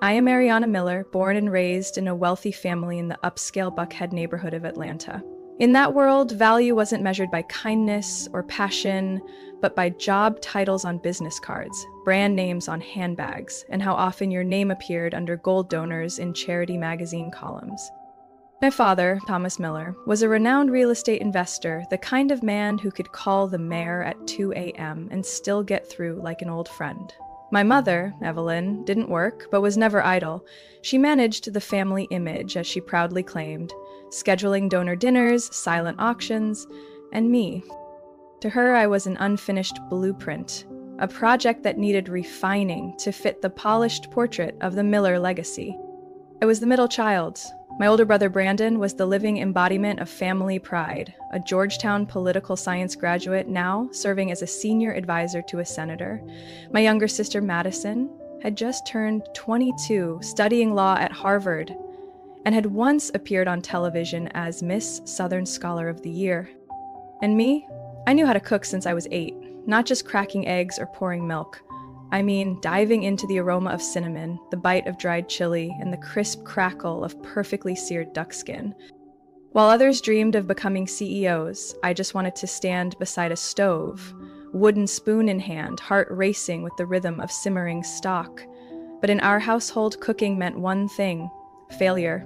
I am Ariana Miller, born and raised in a wealthy family in the upscale Buckhead neighborhood of Atlanta. In that world, value wasn't measured by kindness or passion, but by job titles on business cards, brand names on handbags, and how often your name appeared under gold donors in charity magazine columns. My father, Thomas Miller, was a renowned real estate investor, the kind of man who could call the mayor at 2 a.m. and still get through like an old friend. My mother, Evelyn, didn't work, but was never idle. She managed the family image, as she proudly claimed, scheduling donor dinners, silent auctions, and me. To her, I was an unfinished blueprint, a project that needed refining to fit the polished portrait of the Miller legacy. I was the middle child. My older brother Brandon was the living embodiment of family pride, a Georgetown political science graduate now serving as a senior advisor to a senator. My younger sister Madison had just turned 22, studying law at Harvard, and had once appeared on television as Miss Southern Scholar of the Year. And me? I knew how to cook since I was 8, not just cracking eggs or pouring milk. I mean, diving into the aroma of cinnamon, the bite of dried chili, and the crisp crackle of perfectly seared duck skin. While others dreamed of becoming CEOs, I just wanted to stand beside a stove, wooden spoon in hand, heart racing with the rhythm of simmering stock. But in our household, cooking meant one thing: failure.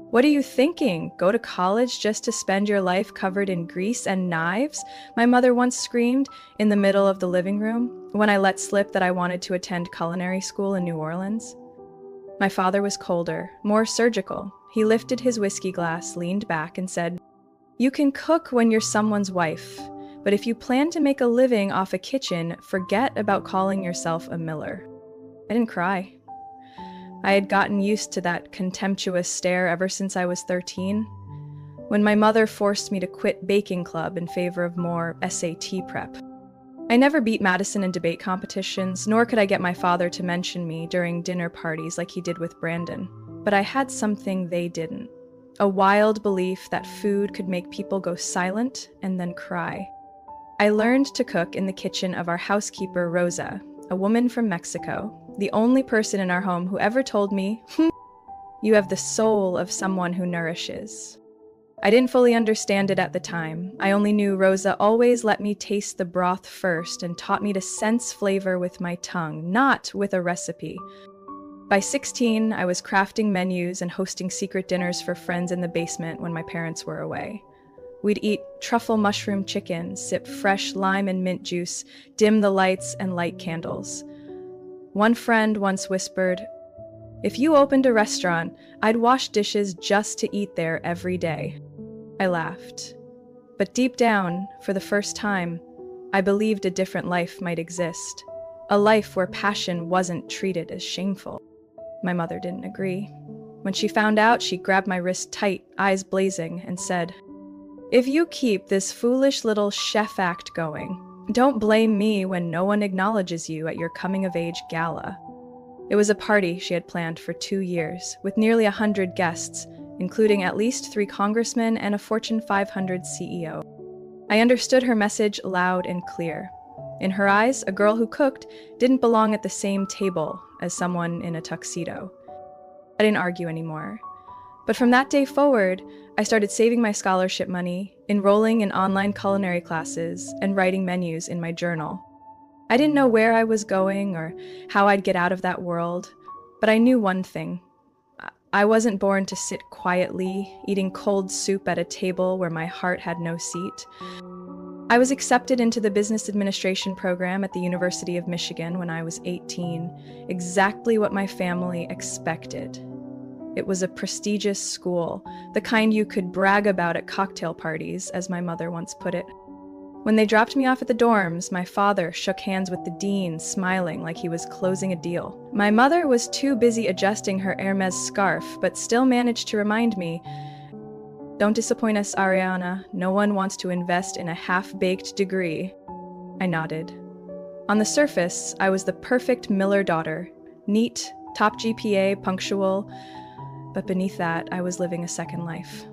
"What are you thinking? Go to college just to spend your life covered in grease and knives?" my mother once screamed in the middle of the living room when I let slip that I wanted to attend culinary school in New Orleans. My father was colder, more surgical. He lifted his whiskey glass, leaned back, and said, "You can cook when you're someone's wife, but if you plan to make a living off a kitchen, forget about calling yourself a Miller." I didn't cry. I had gotten used to that contemptuous stare ever since I was 13, when my mother forced me to quit baking club in favor of more SAT prep. I never beat Madison in debate competitions, nor could I get my father to mention me during dinner parties like he did with Brandon. But I had something they didn't: a wild belief that food could make people go silent and then cry. I learned to cook in the kitchen of our housekeeper, Rosa, a woman from Mexico, the only person in our home who ever told me, "You have the soul of someone who nourishes." I didn't fully understand it at the time. I only knew Rosa always let me taste the broth first and taught me to sense flavor with my tongue, not with a recipe. By 16, I was crafting menus and hosting secret dinners for friends in the basement when my parents were away. We'd eat truffle mushroom chicken, sip fresh lime and mint juice, dim the lights, and light candles. One friend once whispered, "If you opened a restaurant, I'd wash dishes just to eat there every day." I laughed. But deep down, for the first time, I believed a different life might exist. A life where passion wasn't treated as shameful. My mother didn't agree. When she found out, she grabbed my wrist tight, eyes blazing, and said, "If you keep this foolish little chef act going, don't blame me when no one acknowledges you at your coming-of-age gala." It was a party she had planned for 2 years, with nearly 100 guests, including at least 3 congressmen and a Fortune 500 CEO. I understood her message loud and clear. In her eyes, a girl who cooked didn't belong at the same table as someone in a tuxedo. I didn't argue anymore. But from that day forward, I started saving my scholarship money, enrolling in online culinary classes, and writing menus in my journal. I didn't know where I was going or how I'd get out of that world, but I knew one thing. I wasn't born to sit quietly, eating cold soup at a table where my heart had no seat. I was accepted into the business administration program at the University of Michigan when I was 18, exactly what my family expected. It was a prestigious school, the kind you could brag about at cocktail parties, as my mother once put it. When they dropped me off at the dorms, my father shook hands with the dean, smiling like he was closing a deal. My mother was too busy adjusting her Hermes scarf, but still managed to remind me, "Don't disappoint us, Ariana. No one wants to invest in a half-baked degree." I nodded. On the surface, I was the perfect Miller daughter, neat, top GPA, punctual, but beneath that, I was living a second life.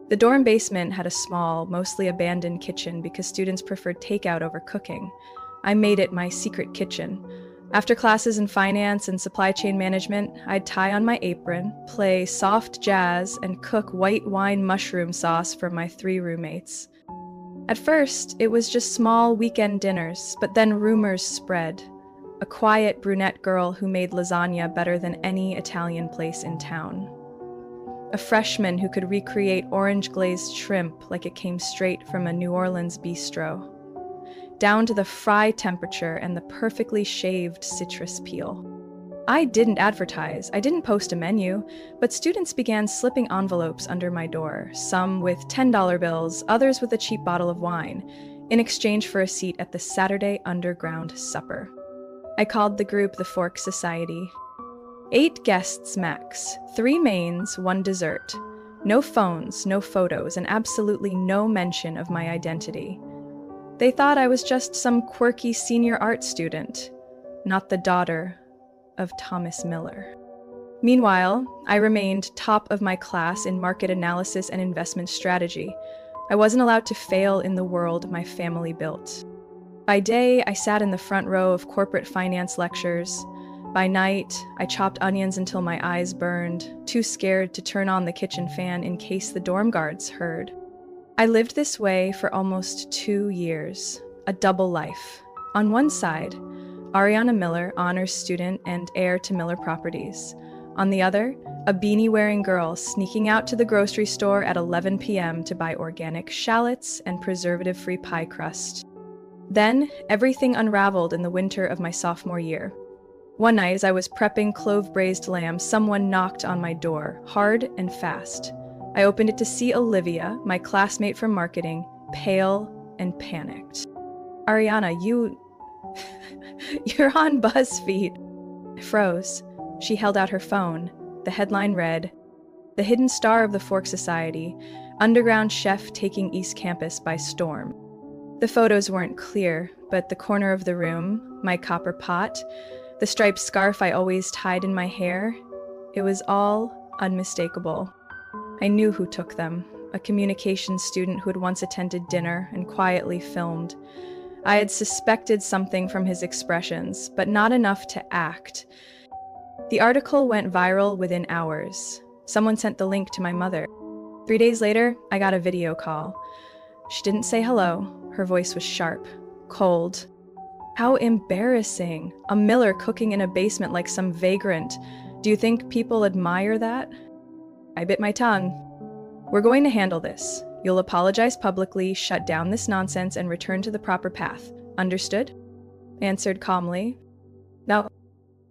The dorm basement had a small, mostly abandoned kitchen because students preferred takeout over cooking. I made it my secret kitchen. After classes in finance and supply chain management, I'd tie on my apron, play soft jazz, and cook white wine mushroom sauce for my 3 roommates. At first, it was just small weekend dinners, but then rumors spread. A quiet brunette girl who made lasagna better than any Italian place in town. A freshman who could recreate orange-glazed shrimp like it came straight from a New Orleans bistro. Down to the fry temperature and the perfectly shaved citrus peel. I didn't advertise, I didn't post a menu, but students began slipping envelopes under my door, some with $10 bills, others with a cheap bottle of wine, in exchange for a seat at the Saturday underground supper. I called the group the Fork Society. 8 guests max, 3 mains, 1 dessert. No phones, no photos, and absolutely no mention of my identity. They thought I was just some quirky senior art student, not the daughter of Thomas Miller. Meanwhile, I remained top of my class in market analysis and investment strategy. I wasn't allowed to fail in the world my family built. By day, I sat in the front row of corporate finance lectures. By night, I chopped onions until my eyes burned, too scared to turn on the kitchen fan in case the dorm guards heard. I lived this way for almost 2 years, a double life. On one side, Ariana Miller, honors student and heir to Miller Properties. On the other, a beanie-wearing girl sneaking out to the grocery store at 11 p.m. to buy organic shallots and preservative-free pie crust. Then, everything unraveled in the winter of my sophomore year. One night, as I was prepping clove-braised lamb, someone knocked on my door, hard and fast. I opened it to see Olivia, my classmate from marketing, pale and panicked. "Ariana, you're on BuzzFeed." I froze. She held out her phone. The headline read, "The hidden star of the Fork Society, underground chef taking East Campus by storm." The photos weren't clear, but the corner of the room, my copper pot, the striped scarf I always tied in my hair, it was all unmistakable. I knew who took them, a communications student who had once attended dinner and quietly filmed. I had suspected something from his expressions, but not enough to act. The article went viral within hours. Someone sent the link to my mother. 3 days later, I got a video call. She didn't say hello. Her voice was sharp, cold. How embarrassing. A Miller cooking in a basement like some vagrant. Do you think people admire that? I bit my tongue. "We're going to handle this. You'll apologize publicly, shut down this nonsense, and return to the proper path. Understood?" I answered calmly. "No."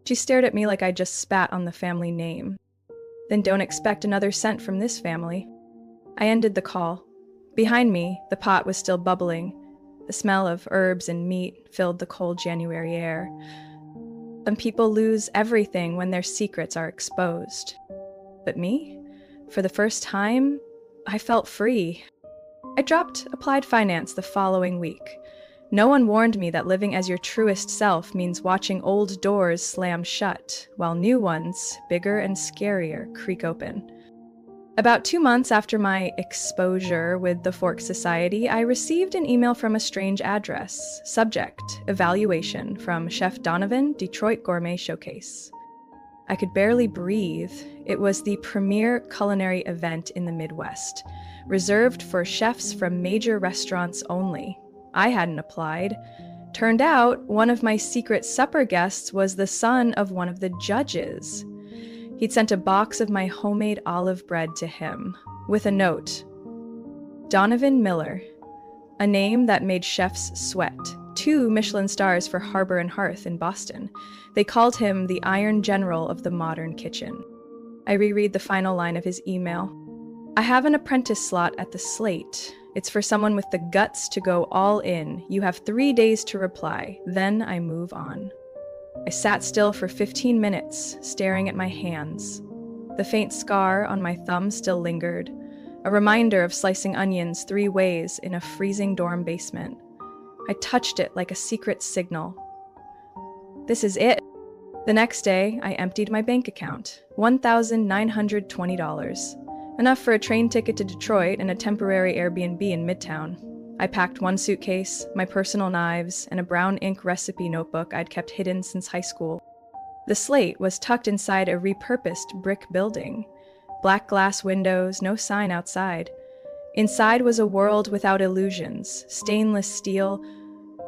She stared at me like I just spat on the family name. "Then don't expect another cent from this family." I ended the call. Behind me, the pot was still bubbling. The smell of herbs and meat filled the cold January air. Some people lose everything when their secrets are exposed. But me? For the first time, I felt free. I dropped applied finance the following week. No one warned me that living as your truest self means watching old doors slam shut, while new ones, bigger and scarier, creak open. About 2 months after my exposure with the Fork Society, I received an email from a strange address. Subject, evaluation from Chef Donovan, Detroit Gourmet Showcase. I could barely breathe. It was the premier culinary event in the Midwest, reserved for chefs from major restaurants only. I hadn't applied. Turned out, one of my secret supper guests was the son of one of the judges. He'd sent a box of my homemade olive bread to him, with a note. Donovan Miller, a name that made chefs sweat. 2 Michelin stars for Harbor and Hearth in Boston. They called him the Iron General of the modern kitchen. I reread the final line of his email. "I have an apprentice slot at the Slate. It's for someone with the guts to go all in. You have 3 days to reply. Then I move on." I sat still for 15 minutes, staring at my hands. The faint scar on my thumb still lingered, a reminder of slicing onions 3 ways in a freezing dorm basement. I touched it like a secret signal. This is it. The next day, I emptied my bank account. $1,920. Enough for a train ticket to Detroit and a temporary Airbnb in Midtown. I packed one suitcase, my personal knives, and a brown ink recipe notebook I'd kept hidden since high school. The slate was tucked inside a repurposed brick building. Black glass windows, no sign outside. Inside was a world without illusions, stainless steel,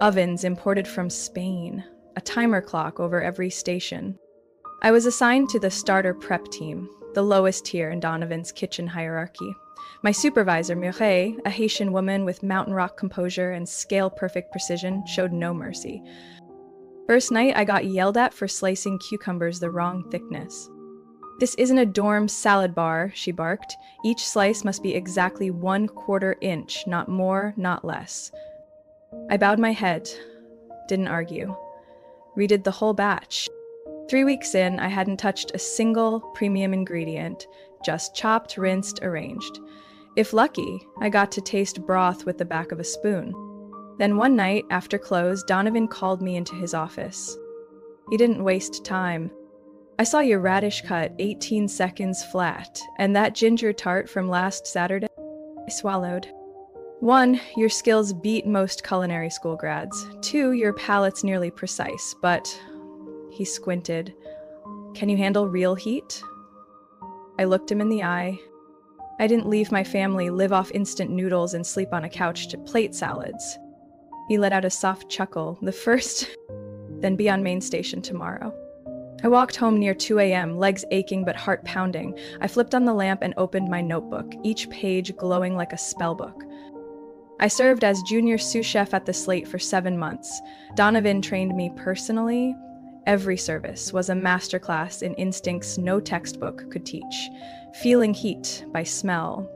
ovens imported from Spain, a timer clock over every station. I was assigned to the starter prep team, the lowest tier in Donovan's kitchen hierarchy. My supervisor, Mireille, a Haitian woman with mountain rock composure and scale-perfect precision, showed no mercy. First night, I got yelled at for slicing cucumbers the wrong thickness. "This isn't a dorm salad bar," she barked. "Each slice must be exactly 1/4 inch, not more, not less." I bowed my head, didn't argue. Redid the whole batch. 3 weeks in, I hadn't touched a single premium ingredient, just chopped, rinsed, arranged. If lucky, I got to taste broth with the back of a spoon. Then one night, after close, Donovan called me into his office. He didn't waste time. "I saw your radish cut 18 seconds flat, and that ginger tart from last Saturday." I swallowed. 1, your skills beat most culinary school grads. 2, your palate's nearly precise, but... He squinted. "Can you handle real heat?" I looked him in the eye. I didn't leave my family, live off instant noodles, and sleep on a couch to plate salads. He let out a soft chuckle. "The first, then be on main station tomorrow." I walked home near 2 a.m., legs aching but heart pounding. I flipped on the lamp and opened my notebook, each page glowing like a spellbook. I served as junior sous chef at the Slate for 7 months. Donovan trained me personally. Every service was a masterclass in instincts no textbook could teach. Feeling heat by smell.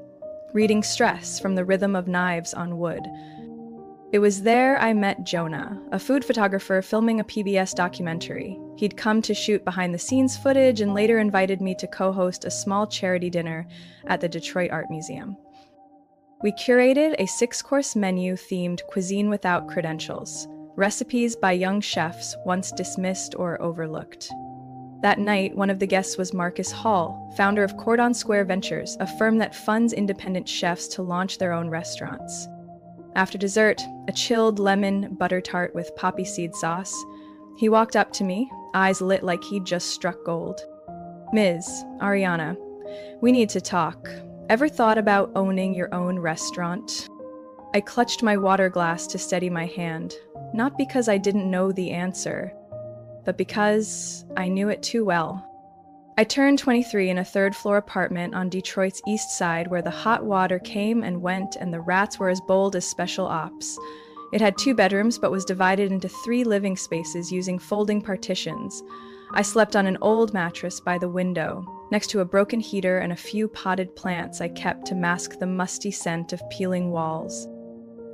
Reading stress from the rhythm of knives on wood. It was there I met Jonah, a food photographer filming a PBS documentary. He'd come to shoot behind-the-scenes footage and later invited me to co-host a small charity dinner at the Detroit Art Museum. We curated a 6-course menu themed cuisine without credentials. Recipes by young chefs once dismissed or overlooked. That night, one of the guests was Marcus Hall, founder of Cordon Square Ventures, a firm that funds independent chefs to launch their own restaurants. After dessert, a chilled lemon butter tart with poppy seed sauce, he walked up to me, eyes lit like he'd just struck gold. "Ms. Ariana, we need to talk. Ever thought about owning your own restaurant?" I clutched my water glass to steady my hand, not because I didn't know the answer, but because I knew it too well. I turned 23 in a 3rd-floor apartment on Detroit's east side where the hot water came and went and the rats were as bold as special ops. It had 2 bedrooms but was divided into 3 living spaces using folding partitions. I slept on an old mattress by the window, next to a broken heater and a few potted plants I kept to mask the musty scent of peeling walls.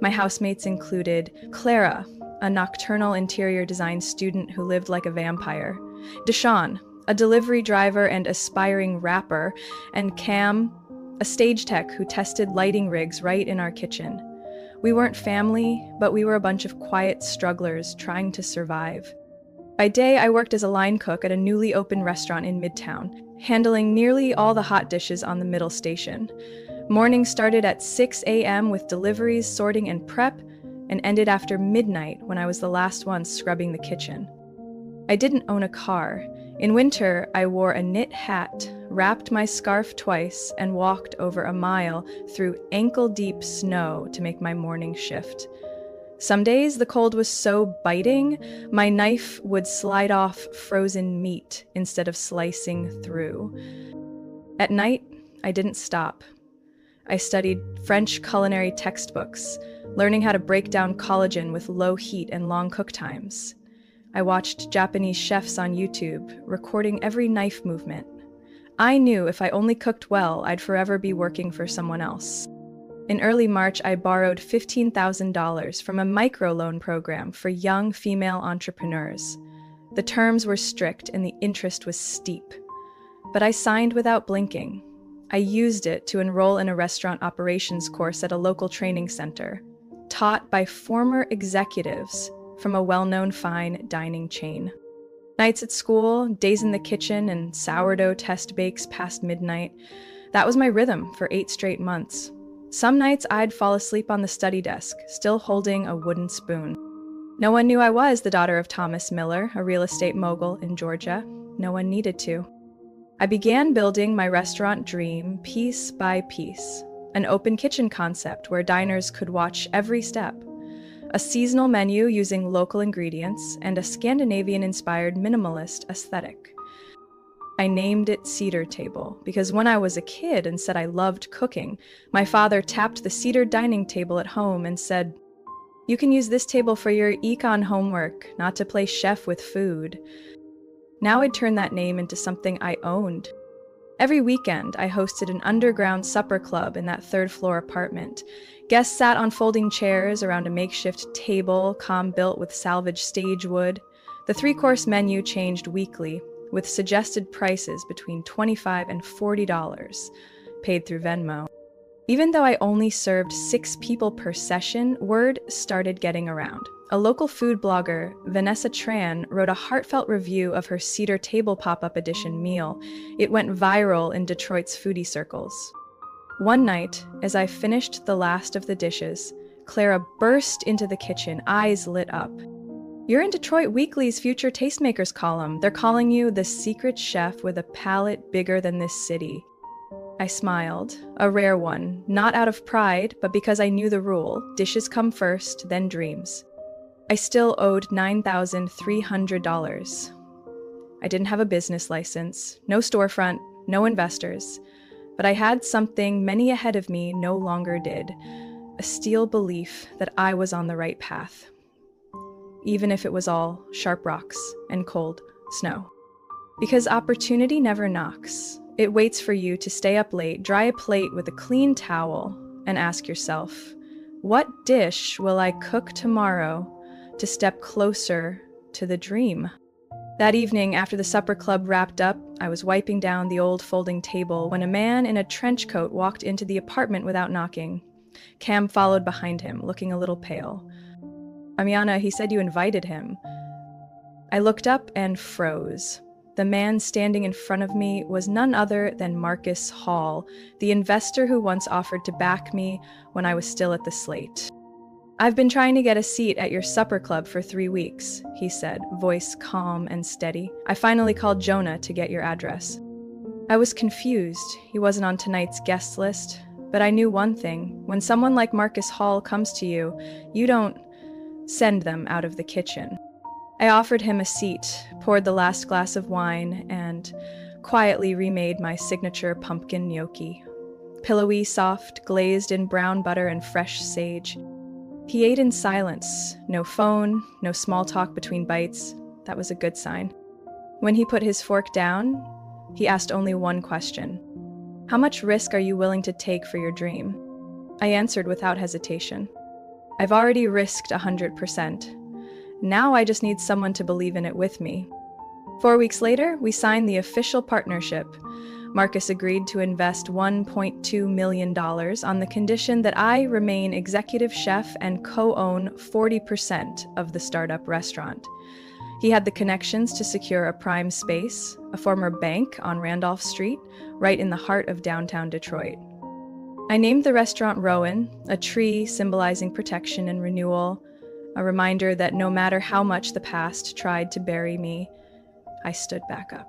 My housemates included Clara, a nocturnal interior design student who lived like a vampire, Deshawn, a delivery driver and aspiring rapper, and Cam, a stage tech who tested lighting rigs right in our kitchen. We weren't family, but we were a bunch of quiet strugglers trying to survive. By day, I worked as a line cook at a newly opened restaurant in Midtown, handling nearly all the hot dishes on the middle station. Mornings started at 6 a.m. with deliveries, sorting, and prep, and ended after midnight when I was the last one scrubbing the kitchen. I didn't own a car. In winter, I wore a knit hat, wrapped my scarf twice, and walked over a mile through ankle-deep snow to make my morning shift. Some days, the cold was so biting, my knife would slide off frozen meat instead of slicing through. At night, I didn't stop. I studied French culinary textbooks, learning how to break down collagen with low heat and long cook times. I watched Japanese chefs on YouTube, recording every knife movement. I knew if I only cooked well, I'd forever be working for someone else. In early March, I borrowed $15,000 from a microloan program for young female entrepreneurs. The terms were strict and the interest was steep. But I signed without blinking. I used it to enroll in a restaurant operations course at a local training center, taught by former executives from a well-known fine dining chain. Nights at school, days in the kitchen, and sourdough test bakes past midnight. That was my rhythm for 8 straight months. Some nights I'd fall asleep on the study desk, still holding a wooden spoon. No one knew I was the daughter of Thomas Miller, a real estate mogul in Georgia. No one needed to. I began building my restaurant dream piece by piece. An open kitchen concept where diners could watch every step. A seasonal menu using local ingredients, and a Scandinavian-inspired minimalist aesthetic. I named it Cedar Table because when I was a kid and said I loved cooking, my father tapped the cedar dining table at home and said, "You can use this table for your econ homework, not to play chef with food." Now I'd turned that name into something I owned. Every weekend, I hosted an underground supper club in that third-floor apartment. Guests sat on folding chairs around a makeshift table, built with salvaged stage wood. The three-course menu changed weekly, with suggested prices between $25 and $40, paid through Venmo. Even though I only served 6 people per session, word started getting around. A local food blogger, Vanessa Tran, wrote a heartfelt review of her Cedar Table pop-up edition meal. It went viral in Detroit's foodie circles. One night, as I finished the last of the dishes, Clara burst into the kitchen, eyes lit up. "You're in Detroit Weekly's Future Tastemakers column. They're calling you the secret chef with a palate bigger than this city." I smiled, a rare one, not out of pride, but because I knew the rule: dishes come first, then dreams. I still owed $9,300. I didn't have a business license, no storefront, no investors, but I had something many ahead of me no longer did: a steel belief that I was on the right path, even if it was all sharp rocks and cold snow. Because opportunity never knocks. It waits for you to stay up late, dry a plate with a clean towel, and ask yourself, what dish will I cook tomorrow to step closer to the dream? That evening, after the supper club wrapped up, I was wiping down the old folding table when a man in a trench coat walked into the apartment without knocking. Cam followed behind him, looking a little pale. "Amiana, he said you invited him." I looked up and froze. The man standing in front of me was none other than Marcus Hall, the investor who once offered to back me when I was still at the Slate. "I've been trying to get a seat at your supper club for 3 weeks, he said, voice calm and steady. "I finally called Jonah to get your address." I was confused. He wasn't on tonight's guest list, but I knew one thing. When someone like Marcus Hall comes to you, you don't send them out of the kitchen. I offered him a seat, poured the last glass of wine, and quietly remade my signature pumpkin gnocchi. Pillowy, soft, glazed in brown butter and fresh sage. He ate in silence, no phone, no small talk between bites. That was a good sign. When he put his fork down, he asked only one question. "How much risk are you willing to take for your dream?" I answered without hesitation. "I've already risked 100%. Now I just need someone to believe in it with me." 4 weeks later, we signed the official partnership. Marcus agreed to invest $1.2 million on the condition that I remain executive chef and co-own 40% of the startup restaurant. He had the connections to secure a prime space, a former bank on Randolph Street, right in the heart of downtown Detroit. I named the restaurant Rowan, a tree symbolizing protection and renewal, a reminder that no matter how much the past tried to bury me, I stood back up.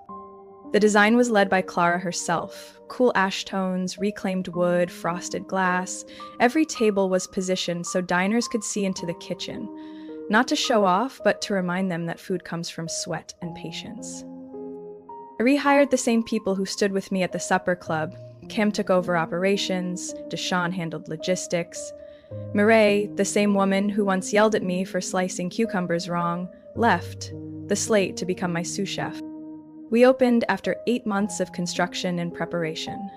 The design was led by Clara herself. Cool ash tones, reclaimed wood, frosted glass. Every table was positioned so diners could see into the kitchen. Not to show off, but to remind them that food comes from sweat and patience. I rehired the same people who stood with me at the supper club. Kim took over operations, Deshawn handled logistics. Mireille, the same woman who once yelled at me for slicing cucumbers wrong, left the Slate to become my sous chef. We opened after 8 months of construction and preparation.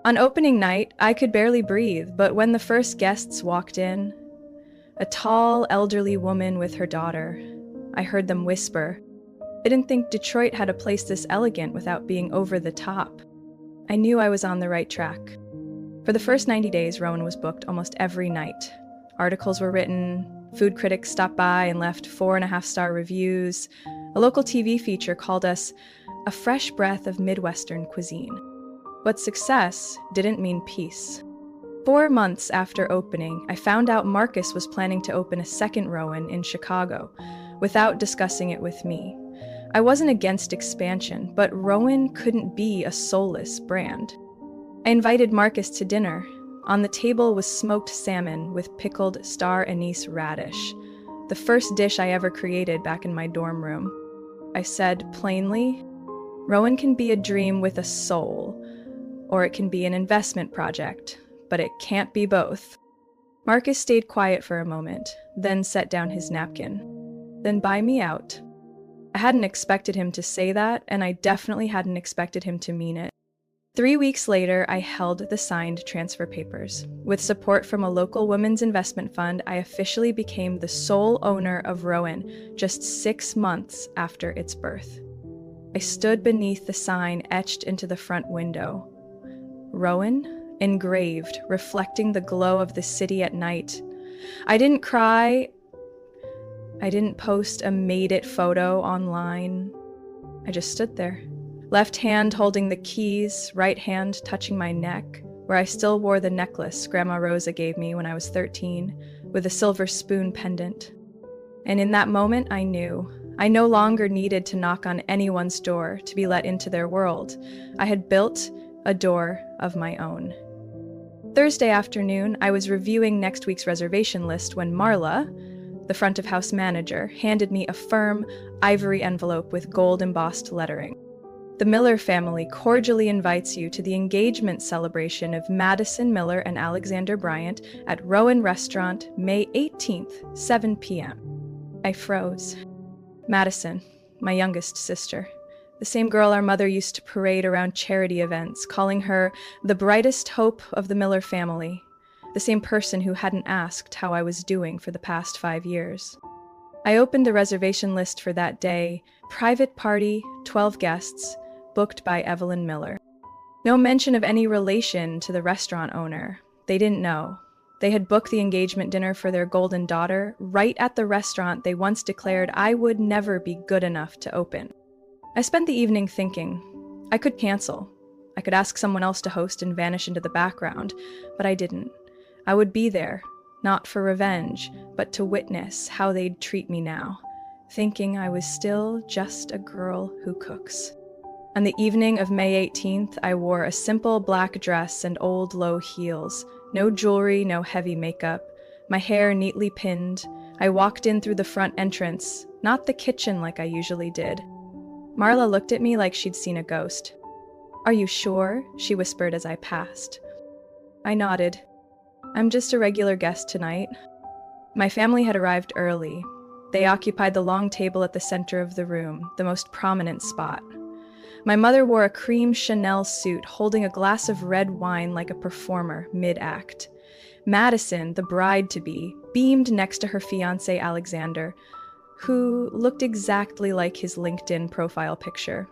On opening night, I could barely breathe, but when the first guests walked in, a tall, elderly woman with her daughter, I heard them whisper, "I didn't think Detroit had a place this elegant without being over the top." I knew I was on the right track. For the first 90 days, Rowan was booked almost every night. Articles were written, food critics stopped by and left 4.5-star reviews. A local TV feature called us a fresh breath of Midwestern cuisine. But success didn't mean peace. 4 months after opening, I found out Marcus was planning to open a second Rowan in Chicago, without discussing it with me. I wasn't against expansion, but Rowan couldn't be a soulless brand. I invited Marcus to dinner. On the table was smoked salmon with pickled star anise radish, the first dish I ever created back in my dorm room. I said plainly, Rowan can be a dream with a soul, or it can be an investment project, but it can't be both. Marcus stayed quiet for a moment, then set down his napkin. Then buy me out. I hadn't expected him to say that, and I definitely hadn't expected him to mean it. 3 weeks later, I held the signed transfer papers. With support from a local women's investment fund, I officially became the sole owner of Rowan just 6 months after its birth. I stood beneath the sign etched into the front window. Rowan, engraved, reflecting the glow of the city at night. I didn't cry. I didn't post a made it photo online. I just stood there. Left hand holding the keys, right hand touching my neck, where I still wore the necklace Grandma Rosa gave me when I was 13, with a silver spoon pendant. And in that moment, I knew. I no longer needed to knock on anyone's door to be let into their world. I had built a door of my own. Thursday afternoon, I was reviewing next week's reservation list when Marla, the front of house manager, handed me a firm, ivory envelope with gold-embossed lettering. The Miller family cordially invites you to the engagement celebration of Madison Miller and Alexander Bryant at Rowan Restaurant, May 18th, 7 p.m. I froze. Madison, my youngest sister. The same girl our mother used to parade around charity events, calling her the brightest hope of the Miller family. The same person who hadn't asked how I was doing for the past 5 years. I opened the reservation list for that day. Private party, 12 guests, booked by Evelyn Miller. No mention of any relation to the restaurant owner. They didn't know. They had booked the engagement dinner for their golden daughter right at the restaurant they once declared I would never be good enough to open. I spent the evening thinking. I could cancel. I could ask someone else to host and vanish into the background, but I didn't. I would be there, not for revenge, but to witness how they'd treat me now, thinking I was still just a girl who cooks. On the evening of May 18th, I wore a simple black dress and old low heels. No jewelry, no heavy makeup. My hair neatly pinned. I walked in through the front entrance, not the kitchen like I usually did. Marla looked at me like she'd seen a ghost. "Are you sure?" she whispered as I passed. I nodded. "I'm just a regular guest tonight." My family had arrived early. They occupied the long table at the center of the room, the most prominent spot. My mother wore a cream Chanel suit, holding a glass of red wine like a performer mid-act. Madison, the bride-to-be, beamed next to her fiancé Alexander, who looked exactly like his LinkedIn profile picture.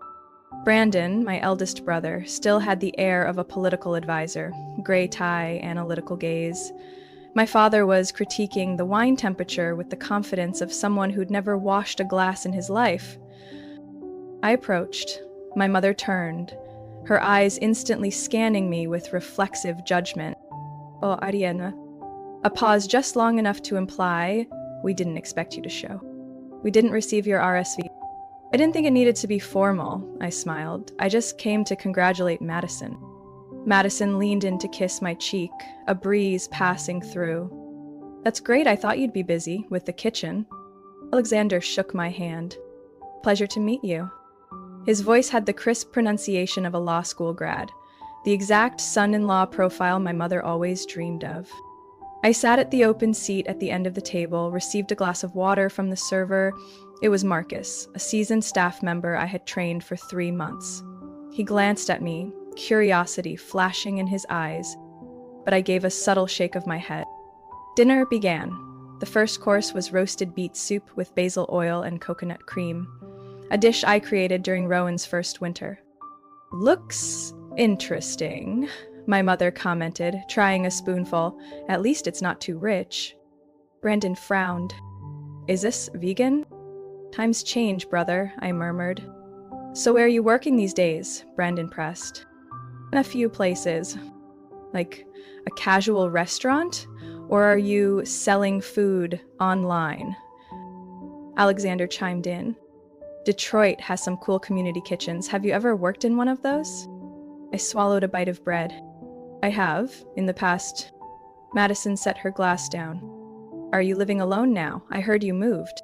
Brandon, my eldest brother, still had the air of a political advisor, gray tie, analytical gaze. My father was critiquing the wine temperature with the confidence of someone who'd never washed a glass in his life. I approached. My mother turned, her eyes instantly scanning me with reflexive judgment. "Oh, Ariana." A pause just long enough to imply, "We didn't expect you to show. We didn't receive your RSV." I didn't think it needed to be formal, I smiled. I just came to congratulate Madison. Madison leaned in to kiss my cheek, a breeze passing through. "That's great, I thought you'd be busy with the kitchen." Alexander shook my hand. "Pleasure to meet you." His voice had the crisp pronunciation of a law school grad, the exact son-in-law profile my mother always dreamed of. I sat at the open seat at the end of the table, received a glass of water from the server. It was Marcus, a seasoned staff member I had trained for 3 months. He glanced at me, curiosity flashing in his eyes, but I gave a subtle shake of my head. Dinner began. The first course was roasted beet soup with basil oil and coconut cream, a dish I created during Rowan's first winter. "Looks interesting," my mother commented, trying a spoonful. "At least it's not too rich." Brandon frowned. "Is this vegan?" "Times change, brother," I murmured. "So where are you working these days?" Brandon pressed. "In a few places." Like a casual restaurant? Or are you selling food online? Alexander chimed in. Detroit has some cool community kitchens. Have you ever worked in one of those? I swallowed a bite of bread. I have, in the past. Madison set her glass down. Are you living alone now? I heard you moved.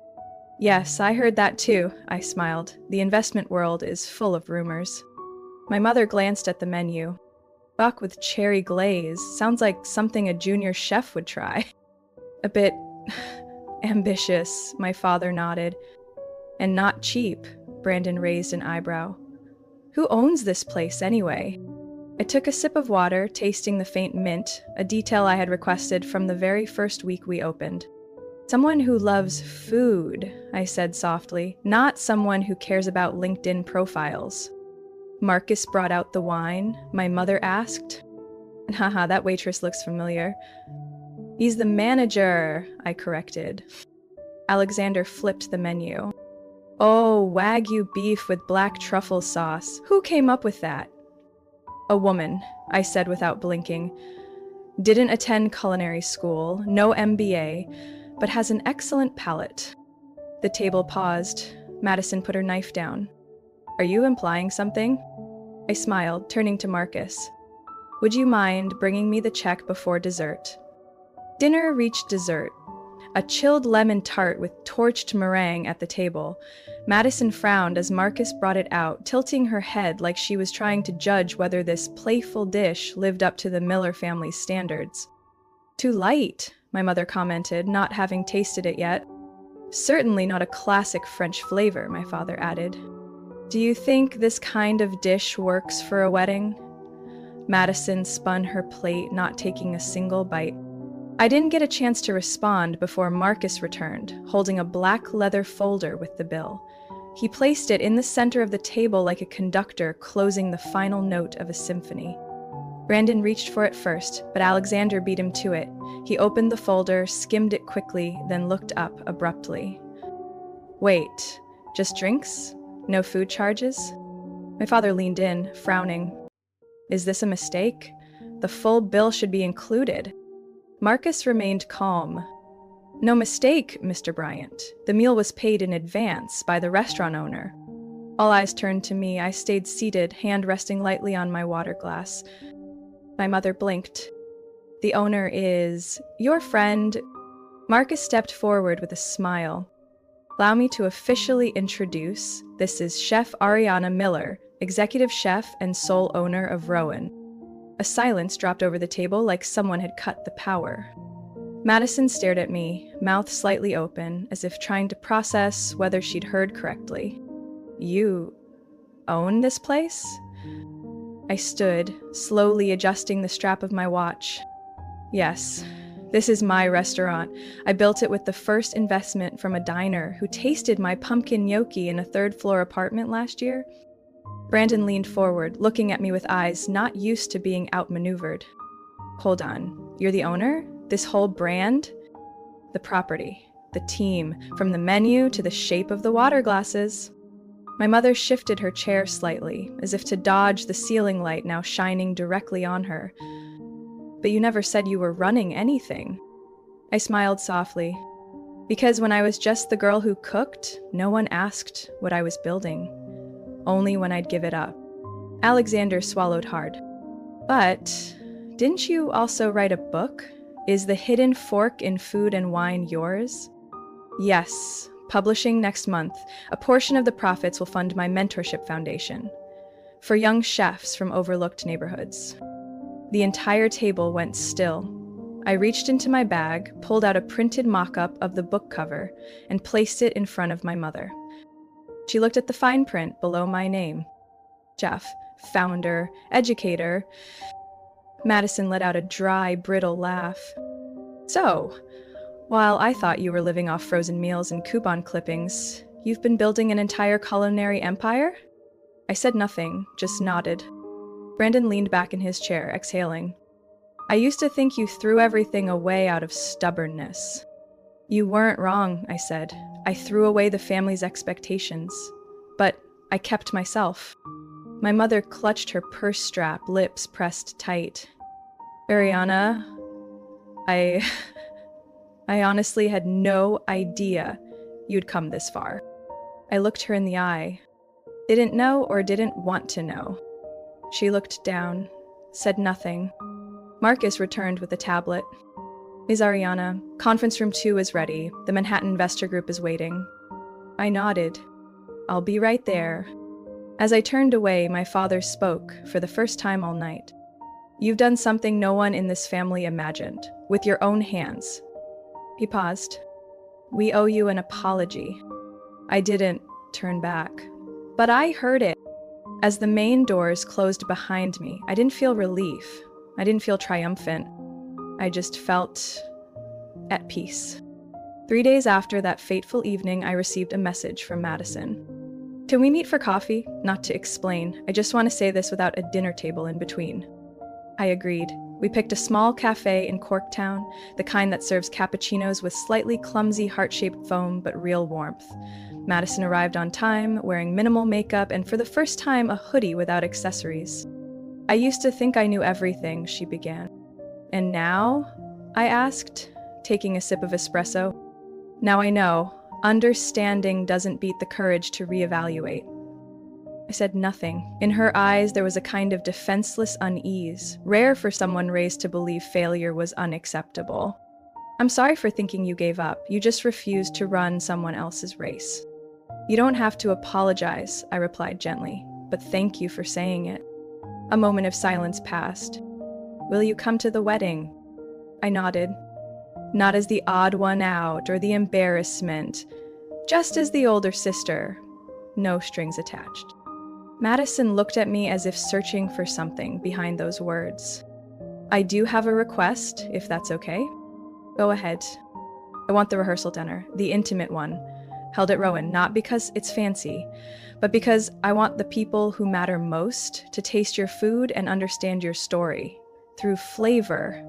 Yes, I heard that too, I smiled. The investment world is full of rumors. My mother glanced at the menu. Buck with cherry glaze sounds like something a junior chef would try. A bit ambitious, my father nodded. And not cheap, Brandon raised an eyebrow. Who owns this place anyway? I took a sip of water, tasting the faint mint, a detail I had requested from the very first week we opened. Someone who loves food, I said softly, not someone who cares about LinkedIn profiles. Marcus brought out the wine, my mother asked. Haha, that waitress looks familiar. He's the manager, I corrected. Alexander flipped the menu. Oh, Wagyu beef with black truffle sauce. Who came up with that? A woman, I said without blinking. Didn't attend culinary school, no MBA, but has an excellent palate. The table paused. Madison put her knife down. Are you implying something? I smiled, turning to Marcus. Would you mind bringing me the check before dessert? Dinner reached dessert. A chilled lemon tart with torched meringue at the table. Madison frowned as Marcus brought it out, tilting her head like she was trying to judge whether this playful dish lived up to the Miller family's standards. Too light, my mother commented, not having tasted it yet. Certainly not a classic French flavor, my father added. Do you think this kind of dish works for a wedding? Madison spun her plate, not taking a single bite. I didn't get a chance to respond before Marcus returned, holding a black leather folder with the bill. He placed it in the center of the table like a conductor closing the final note of a symphony. Brandon reached for it first, but Alexander beat him to it. He opened the folder, skimmed it quickly, then looked up abruptly. Wait, just drinks? No food charges? My father leaned in, frowning. Is this a mistake? The full bill should be included. Marcus remained calm. No mistake, Mr. Bryant. The meal was paid in advance by the restaurant owner. All eyes turned to me. I stayed seated, hand resting lightly on my water glass. My mother blinked. The owner is your friend. Marcus stepped forward with a smile. Allow me to officially introduce, this is Chef Ariana Miller, executive chef and sole owner of Rowan. A silence dropped over the table like someone had cut the power. Madison stared at me, mouth slightly open, as if trying to process whether she'd heard correctly. You own this place? I stood, slowly adjusting the strap of my watch. Yes, this is my restaurant. I built it with the first investment from a diner who tasted my pumpkin gnocchi in a third-floor apartment last year. Brandon leaned forward, looking at me with eyes not used to being outmaneuvered. Hold on, you're the owner? This whole brand? The property, the team, from the menu to the shape of the water glasses. My mother shifted her chair slightly, as if to dodge the ceiling light now shining directly on her. But you never said you were running anything. I smiled softly. Because when I was just the girl who cooked, no one asked what I was building. Only when I'd give it up. Alexander swallowed hard. But didn't you also write a book? Is the hidden fork in food and wine yours? Yes, publishing next month. A portion of the profits will fund my mentorship foundation for young chefs from overlooked neighborhoods. The entire table went still. I reached into my bag, pulled out a printed mock-up of the book cover, and placed it in front of my mother. She looked at the fine print below my name. Chef, founder, educator. Madison let out a dry, brittle laugh. So, while I thought you were living off frozen meals and coupon clippings, you've been building an entire culinary empire? I said nothing, just nodded. Brandon leaned back in his chair, exhaling. I used to think you threw everything away out of stubbornness. You weren't wrong, I said. I threw away the family's expectations. But I kept myself. My mother clutched her purse strap, lips pressed tight. Ariana, I I honestly had no idea you'd come this far. I looked her in the eye. Didn't know or didn't want to know. She looked down, said nothing. Marcus returned with a tablet. Ms. Ariana, conference room 2 is ready. The Manhattan Investor Group is waiting. I nodded. I'll be right there. As I turned away, my father spoke for the first time all night. You've done something no one in this family imagined, with your own hands. He paused. We owe you an apology. I didn't turn back, but I heard it. As the main doors closed behind me, I didn't feel relief. I didn't feel triumphant. I just felt at peace. 3 days after that fateful evening, I received a message from Madison. Can we meet for coffee? Not to explain. I just want to say this without a dinner table in between. I agreed. We picked a small cafe in Corktown, the kind that serves cappuccinos with slightly clumsy heart-shaped foam but real warmth. Madison arrived on time, wearing minimal makeup and for the first time a hoodie without accessories. I used to think I knew everything, she began. And now? I asked, taking a sip of espresso. Now I know. Understanding doesn't beat the courage to reevaluate. I said nothing. In her eyes, there was a kind of defenseless unease, rare for someone raised to believe failure was unacceptable. I'm sorry for thinking you gave up. You just refused to run someone else's race. You don't have to apologize, I replied gently, but thank you for saying it. A moment of silence passed. Will you come to the wedding? I nodded. Not as the odd one out or the embarrassment, just as the older sister. No strings attached. Madison looked at me as if searching for something behind those words. I do have a request, if that's okay. Go ahead. I want the rehearsal dinner, the intimate one, held at Rowan, not because it's fancy, but because I want the people who matter most to taste your food and understand your story, through flavor,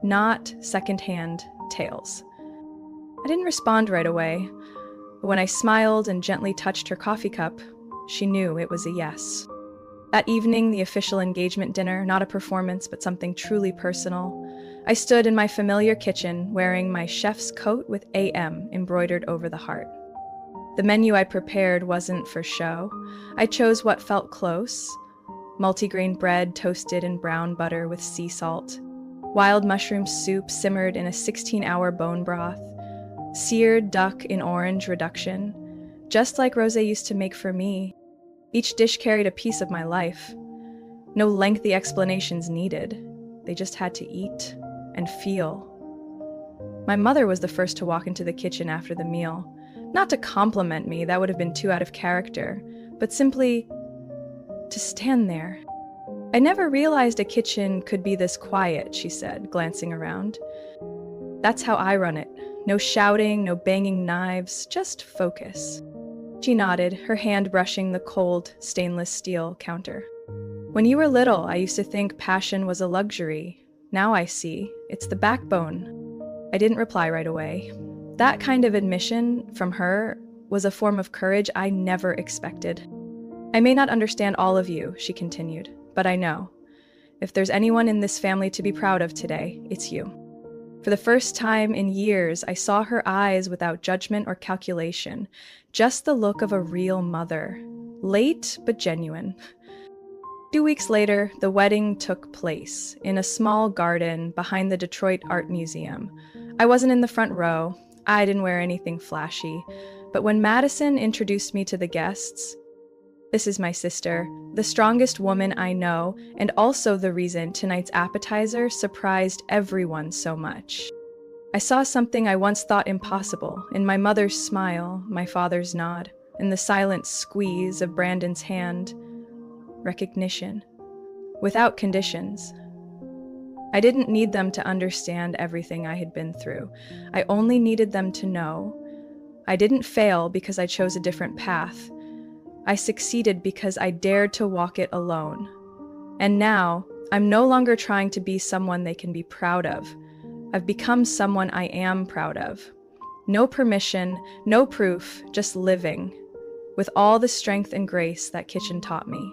not secondhand tales. I didn't respond right away, but when I smiled and gently touched her coffee cup, she knew it was a yes. That evening, the official engagement dinner, not a performance, but something truly personal, I stood in my familiar kitchen wearing my chef's coat with AM embroidered over the heart. The menu I prepared wasn't for show. I chose what felt close. Multigrain bread toasted in brown butter with sea salt. Wild mushroom soup simmered in a 16-hour bone broth. Seared duck in orange reduction, just like Rosé used to make for me. Each dish carried a piece of my life. No lengthy explanations needed. They just had to eat and feel. My mother was the first to walk into the kitchen after the meal. Not to compliment me, that would have been too out of character, but simply to stand there. I never realized a kitchen could be this quiet, she said, glancing around. That's how I run it. No shouting, no banging knives, just focus. She nodded, her hand brushing the cold, stainless steel counter. When you were little, I used to think passion was a luxury. Now I see, it's the backbone. I didn't reply right away. That kind of admission from her was a form of courage I never expected. I may not understand all of you, she continued, but I know. If there's anyone in this family to be proud of today, it's you. For the first time in years, I saw her eyes without judgment or calculation, just the look of a real mother. Late, but genuine. 2 weeks later, the wedding took place in a small garden behind the Detroit Art Museum. I wasn't in the front row. I didn't wear anything flashy. But when Madison introduced me to the guests, this is my sister, the strongest woman I know, and also the reason tonight's appetizer surprised everyone so much. I saw something I once thought impossible in my mother's smile, my father's nod, in the silent squeeze of Brandon's hand. Recognition. Without conditions. I didn't need them to understand everything I had been through. I only needed them to know. I didn't fail because I chose a different path. I succeeded because I dared to walk it alone. And now, I'm no longer trying to be someone they can be proud of. I've become someone I am proud of. No permission, no proof, just living, with all the strength and grace that kitchen taught me.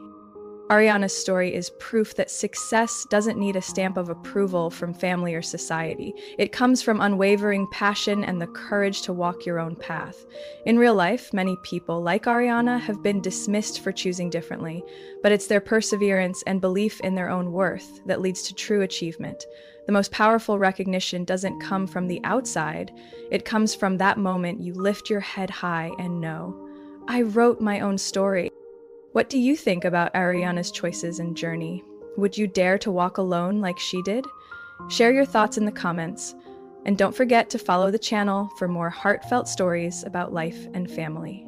Ariana's story is proof that success doesn't need a stamp of approval from family or society. It comes from unwavering passion and the courage to walk your own path. In real life, many people, like Ariana, have been dismissed for choosing differently, but it's their perseverance and belief in their own worth that leads to true achievement. The most powerful recognition doesn't come from the outside, it comes from that moment you lift your head high and know, I wrote my own story. What do you think about Ariana's choices and journey? Would you dare to walk alone like she did? Share your thoughts in the comments, and don't forget to follow the channel for more heartfelt stories about life and family.